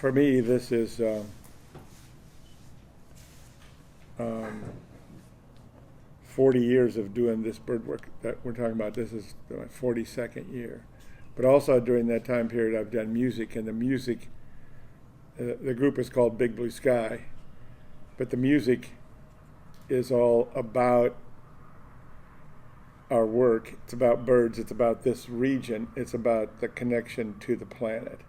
For me, this is um, 40 years of doing this bird work that we're talking about. This is my 42nd year. But also during that time period, I've done music, and the music, the group is called Big Blue Sky, but the music is all about our work. It's about birds, it's about this region, it's about the connection to the planet.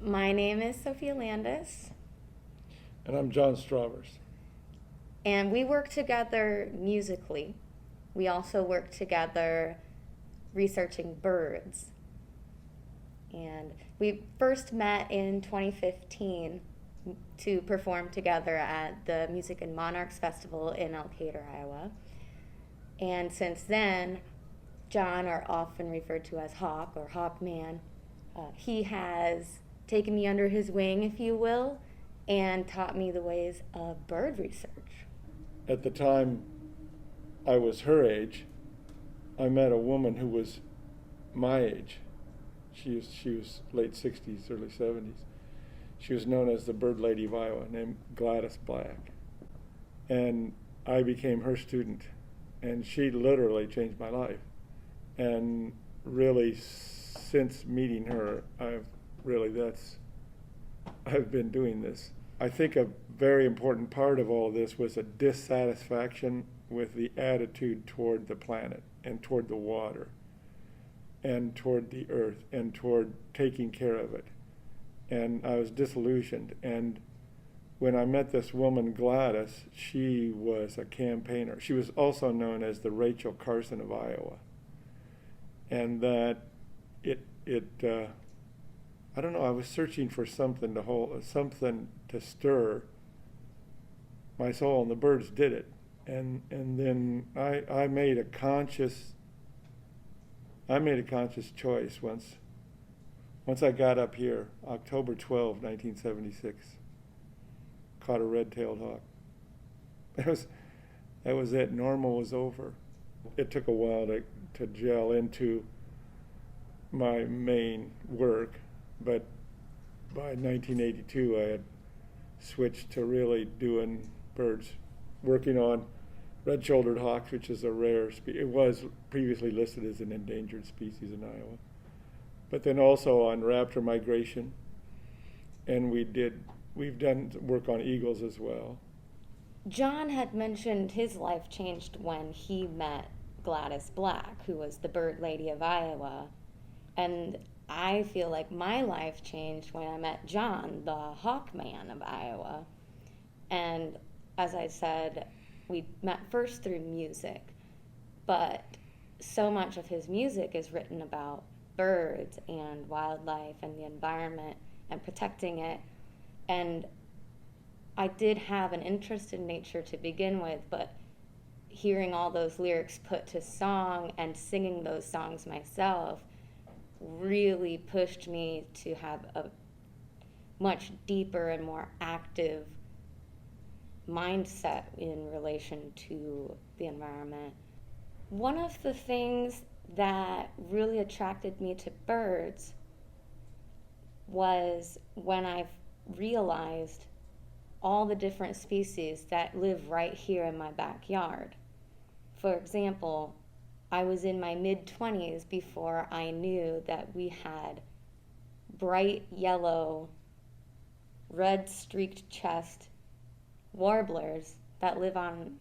My name is Sophia Landis. And I'm John Stravers. And we work together musically. We also work together researching birds. And we first met in 2015 to perform together at the Music and Monarchs Festival in Elkader, Iowa. And since then, John, or often referred to as Hawk or Hawkman, he has taken me under his wing, if you will, and taught me the ways of bird research. At the time I was her age, I met a woman who was my age. She was late 60s, early 70s. She was known as the Bird Lady of Iowa, named Gladys Black. And I became her student, and she literally changed my life. And really, since meeting her, I've been doing this. I think a very important part of all this was a dissatisfaction with the attitude toward the planet and toward the water and toward the earth and toward taking care of it. And I was disillusioned. And when I met this woman, Gladys, she was a campaigner. She was also known as the Rachel Carson of Iowa. And that I don't know, I was searching for something to stir my soul, and the birds did it. And then I made a conscious choice once I got up here, October 12, 1976, caught a red-tailed hawk. That was it. Normal was over. It took a while to gel into my main work, but by 1982 I had switched to really doing birds, working on red-shouldered hawks, which is a rare species. It was previously listed as an endangered species in Iowa. But then also on raptor migration, and we've done work on eagles as well. John had mentioned his life changed when he met Gladys Black, who was the Bird Lady of Iowa. And I feel like my life changed when I met John, the Hawkman of Iowa. And as I said, we met first through music, but so much of his music is written about birds and wildlife and the environment and protecting it. And I did have an interest in nature to begin with, but hearing all those lyrics put to song and singing those songs myself really pushed me to have a much deeper and more active mindset in relation to the environment. One of the things that really attracted me to birds was when I realized all the different species that live right here in my backyard. For example, I was in my mid-20s before I knew that we had bright yellow, red-streaked chest warblers that live on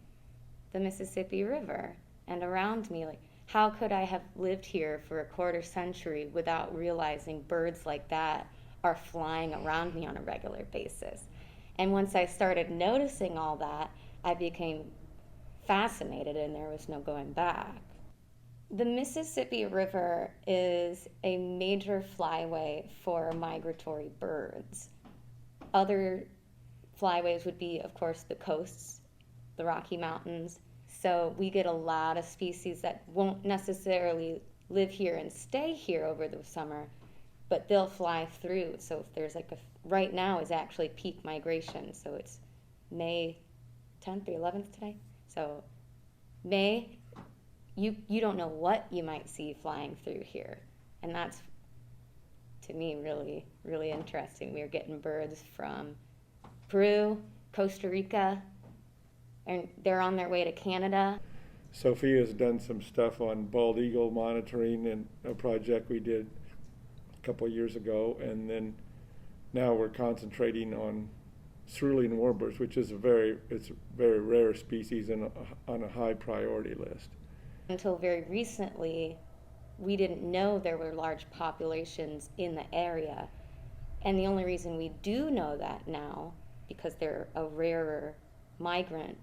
the Mississippi River and around me. Like, how could I have lived here for a quarter century without realizing birds like that are flying around me on a regular basis? And once I started noticing all that, I became fascinated and there was no going back. The Mississippi River is a major flyway for migratory birds. Other flyways would be, of course, the coasts, the Rocky Mountains. So we get a lot of species that won't necessarily live here and stay here over the summer, but they'll fly through. So if there's right now is actually peak migration. So it's May 10th or 11th today. So May, you don't know what you might see flying through here. And that's, to me, really, really interesting. We're getting birds from Peru, Costa Rica, and they're on their way to Canada. Sophia's done some stuff on bald eagle monitoring in a project we did a couple of years ago, and then now we're concentrating on Cerulean Warblers, which is it's a very rare species and on a high priority list. Until very recently, we didn't know there were large populations in the area. And the only reason we do know that now, because they're a rarer migrant,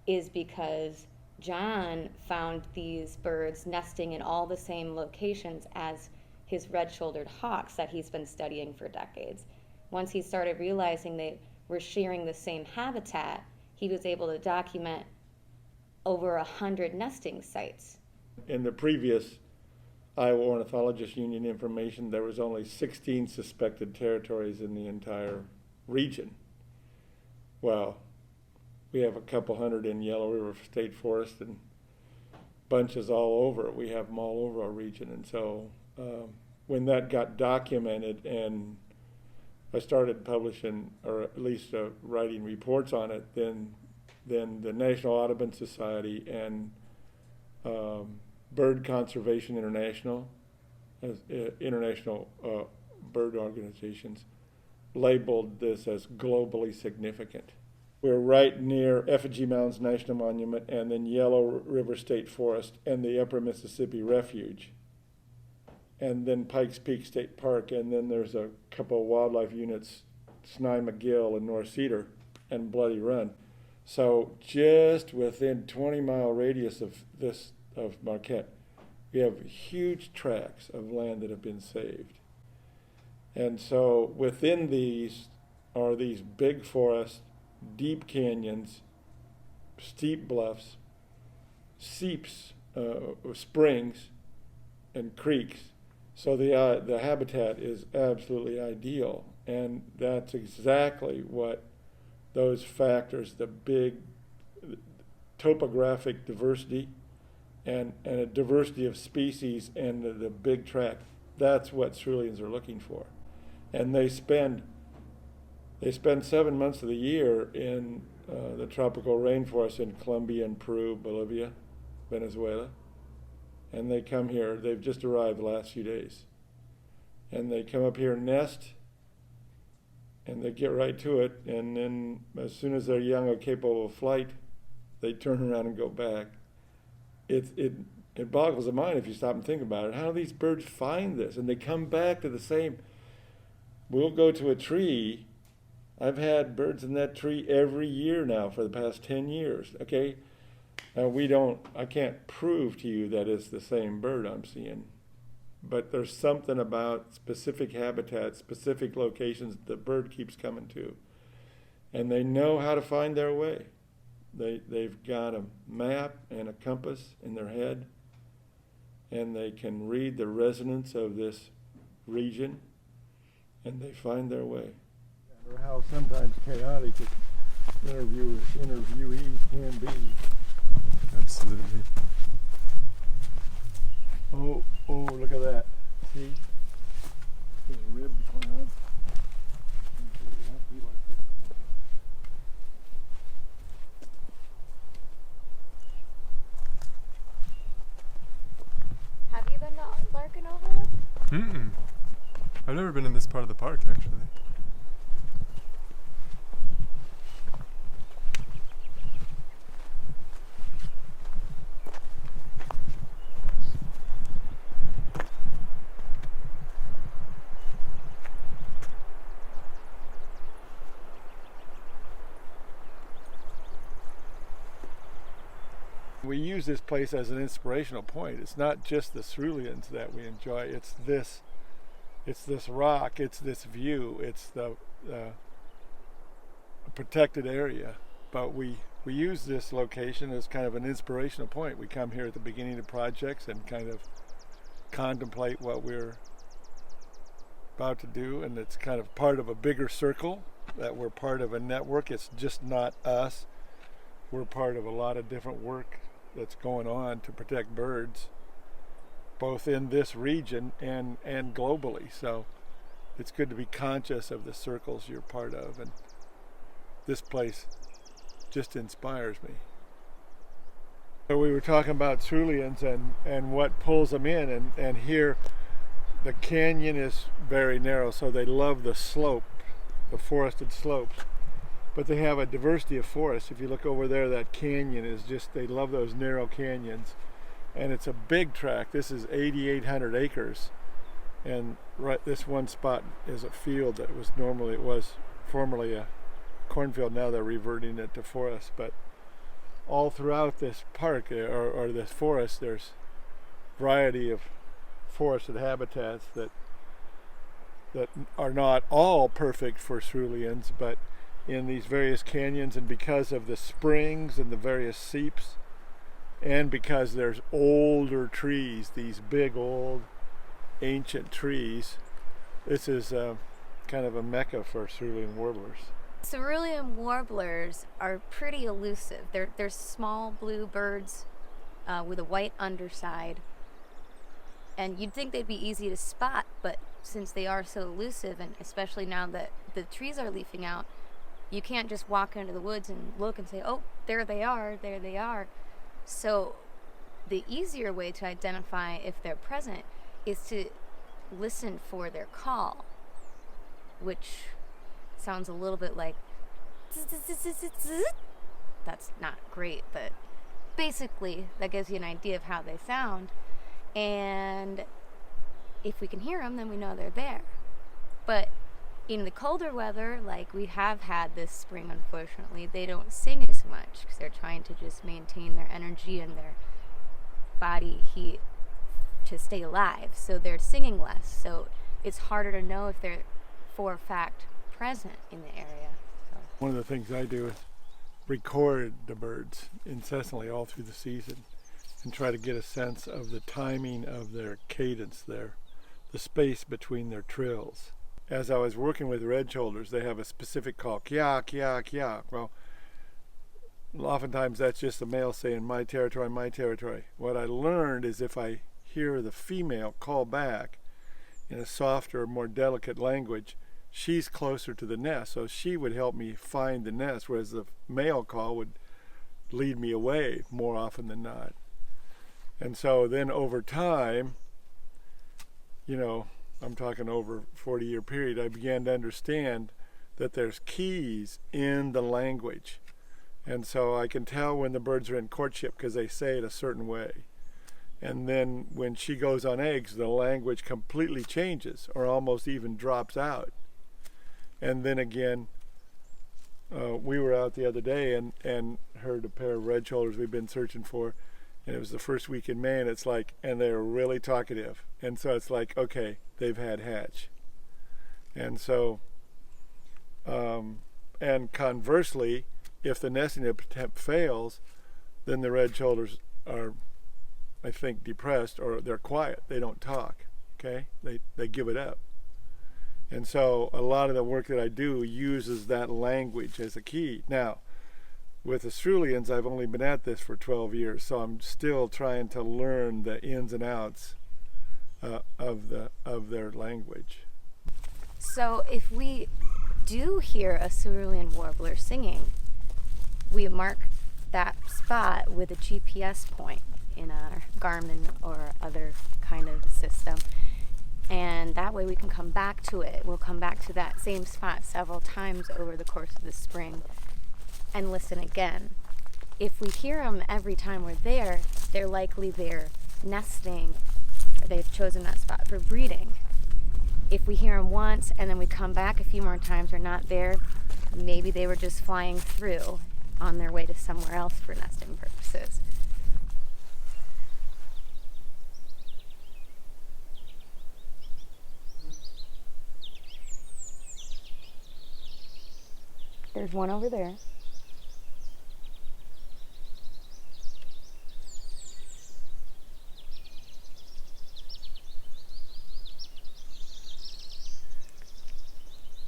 is because John found these birds nesting in all the same locations as his red-shouldered hawks that he's been studying for decades. Once he started realizing they were sharing the same habitat, he was able to document over 100 nesting sites. In the previous Iowa Ornithologists Union information, there was only 16 suspected territories in the entire region. Well, we have a couple hundred in Yellow River State Forest and bunches all over. We have them all over our region. And so when that got documented and I started publishing, or at least writing reports on it, then the National Audubon Society and Bird Conservation International, international bird organizations, labeled this as globally significant. We're right near Effigy Mounds National Monument and then Yellow River State Forest and the Upper Mississippi Refuge, and then Pikes Peak State Park, and then there's a couple of wildlife units, Snai McGill and North Cedar and Bloody Run. So just within 20-mile radius of Marquette, we have huge tracts of land that have been saved. And so within these are these big forests, deep canyons, steep bluffs, seeps, springs, and creeks. So the habitat is absolutely ideal, and that's exactly what those factors, the big topographic diversity and a diversity of species and the big tract, that's what ceruleans are looking for. And they spend 7 months of the year in the tropical rainforest in Colombia and Peru, Bolivia, Venezuela. And they come here, they've just arrived the last few days. And they come up here and nest, and they get right to it. And then as soon as they're young or capable of flight, they turn around and go back. It boggles the mind if you stop and think about it. How do these birds find this? And they come back to the same. We'll go to a tree. I've had birds in that tree every year now for the past 10 years, okay? Now I can't prove to you that it's the same bird I'm seeing, but there's something about specific habitats, specific locations the bird keeps coming to, and they know how to find their way. They've got a map and a compass in their head, and they can read the resonance of this region, and they find their way. Or how sometimes chaotic interviewees can be. Absolutely. Oh, look at that. See? There's a rib cloud. Have you been to Larkin Overlook? I've never been in this part of the park, actually. We use this place as an inspirational point. It's not just the ceruleans that we enjoy. It's this rock. It's this view. It's the protected area. But we use this location as kind of an inspirational point. We come here at the beginning of projects and kind of contemplate what we're about to do, and it's kind of part of a bigger circle. that we're part of a network. It's just not us. We're part of a lot of different work that's going on to protect birds, both in this region and globally. So it's good to be conscious of the circles you're part of, and this place just inspires me. So we were talking about ceruleans and what pulls them in, and here the canyon is very narrow, so they love the slope, the forested slopes. But they have a diversity of forests. If you look over there, that canyon is just, they love those narrow canyons. And it's a big tract. This is 8,800 acres. And right, this one spot is a field that was formerly a cornfield. Now they're reverting it to forest. But all throughout this park, or this forest, there's variety of forested habitats that are not all perfect for ceruleans, but in these various canyons, and because of the springs and the various seeps, and because there's older trees, these big old ancient trees, this is kind of a mecca for cerulean warblers. Cerulean warblers are pretty elusive. They're small blue birds with a white underside, and you'd think they'd be easy to spot, but since they are so elusive, and especially now that the trees are leafing out, you can't just walk into the woods and look and say, oh, there they are. So the easier way to identify if they're present is to listen for their call, which sounds a little bit like that's not great, but basically that gives you an idea of how they sound. And if we can hear them, then we know they're there. But in the colder weather, like we have had this spring, unfortunately, they don't sing as much because they're trying to just maintain their energy and their body heat to stay alive. So they're singing less. So it's harder to know if they're, for a fact, present in the area. So. One of the things I do is record the birds incessantly all through the season and try to get a sense of the timing of their cadence there, the space between their trills. As I was working with red shoulders, they have a specific call, kya, kya, kya. Well, oftentimes that's just the male saying, my territory, my territory. What I learned is if I hear the female call back in a softer, more delicate language, she's closer to the nest, so she would help me find the nest, whereas the male call would lead me away more often than not. And so then over time, I'm talking over a 40-year period, I began to understand that there's keys in the language. And so I can tell when the birds are in courtship because they say it a certain way. And then when she goes on eggs, the language completely changes or almost even drops out. And then again, we were out the other day and heard a pair of red shoulders we've been searching for. And it was the first week in May, and it's like, and they're really talkative. And so it's like, okay, they've had hatch. And so, and conversely, if the nesting attempt fails, then the red shoulders are, I think, depressed, or they're quiet. They don't talk, okay? They give it up. And so a lot of the work that I do uses that language as a key. Now, with the ceruleans, I've only been at this for 12 years, so I'm still trying to learn the ins and outs of their language. So if we do hear a cerulean warbler singing, we mark that spot with a GPS point in our Garmin or other kind of system, and that way we can come back to it. We'll come back to that same spot several times over the course of the spring and listen again. If we hear them every time we're there, they're likely they're nesting, or they've chosen that spot for breeding. If we hear them once and then we come back a few more times, they're not there, maybe they were just flying through on their way to somewhere else for nesting purposes. There's one over there.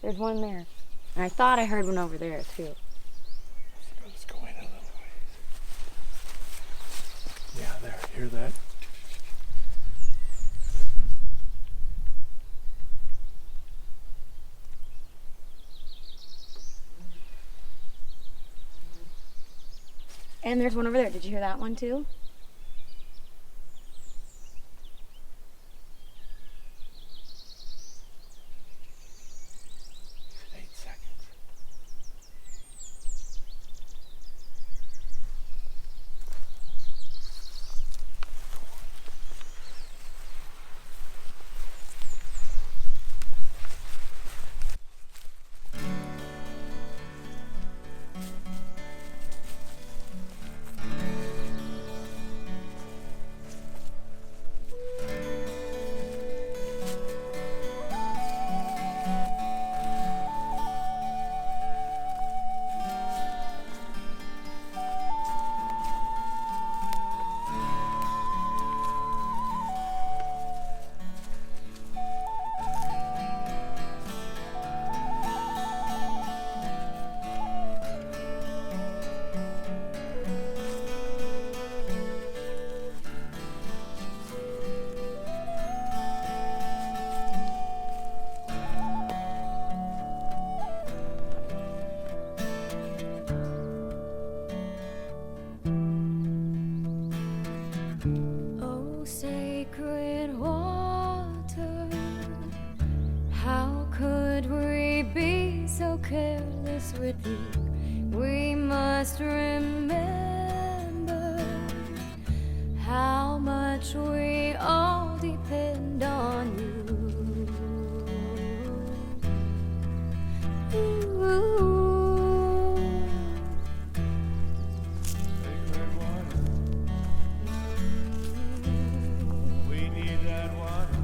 There's one there. And I thought I heard one over there too. Let's go in a little ways. Yeah, there. Hear that? And there's one over there. Did you hear that one too? 8 seconds. Oh, sacred water, how could we be so careless with you? We must remember how much we all depend on you. Ooh. Sacred water. We need that water.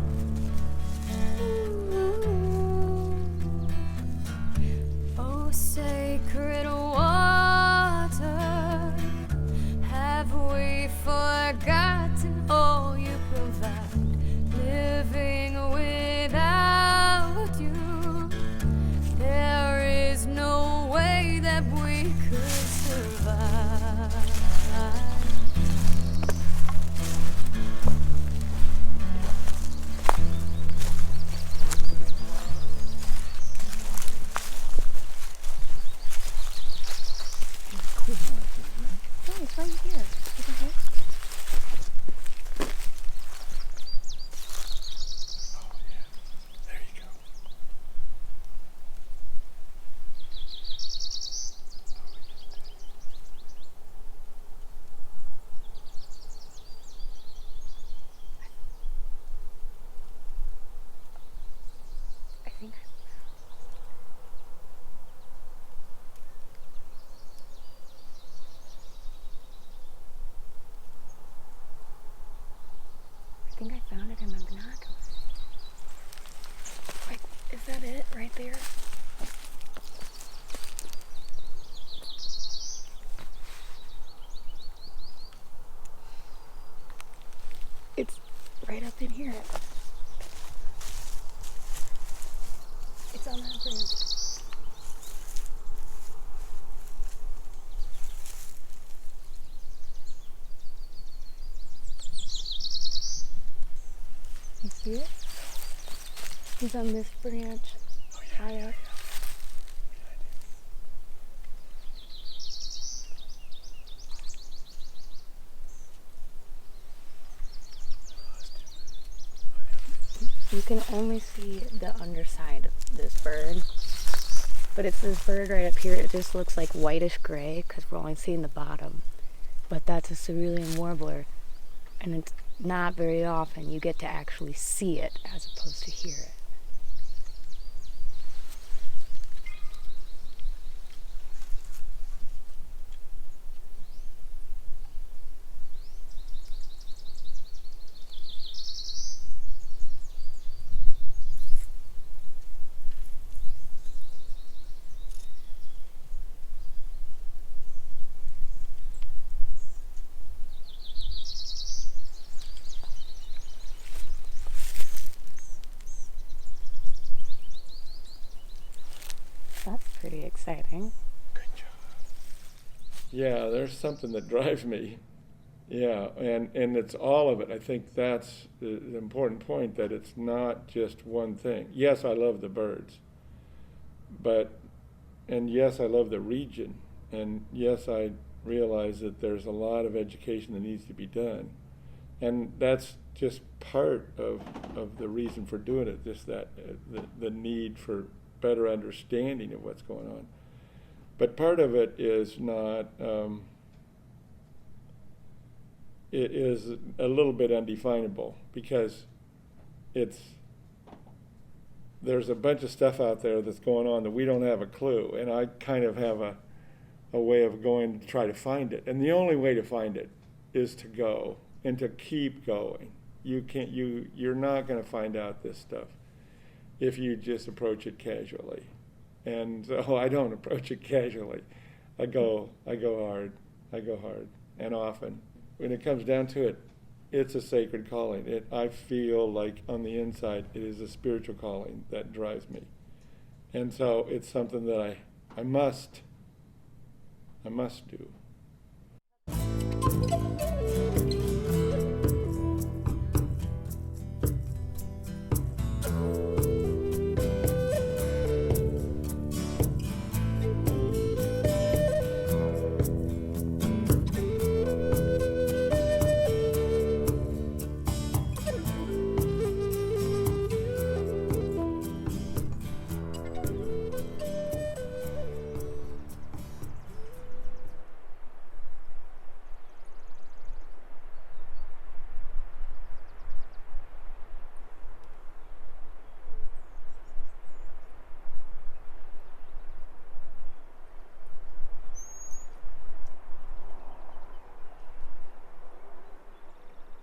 Oh, sacred water, have we forgotten all you provide? Living without you, there is no way that we could survive. Oh, it's right here. Over here. Oh, yeah. There you go. I think I found it in my binoculars. Like, is that it right there? It's right up in here. It's on that branch. You see it? He's on this branch. Oh, yeah. High up. You can only see the underside of this bird. But it's this bird right up here. It just looks like whitish gray because we're only seeing the bottom. But that's a Cerulean Warbler. And it's not very often you get to actually see it as opposed to hear it. pretty exciting. Yeah, there's something that drives me. Yeah, and it's all of it. I think that's the important point, that it's not just one thing. Yes, I love the birds, and yes, I love the region, and yes, I realize that there's a lot of education that needs to be done, and that's just part of the reason for doing it. Just that the need for better understanding of what's going on. But part of it is not. It is a little bit undefinable, because there's a bunch of stuff out there that's going on that we don't have a clue, and I kind of have a way of going to try to find it. And the only way to find it is to go and to keep going. You're not going to find out this stuff if you just approach it casually. And so I don't approach it casually. I go hard, and often. When it comes down to it, it's a sacred calling. I feel like on the inside, it is a spiritual calling that drives me. And so it's something that I must do.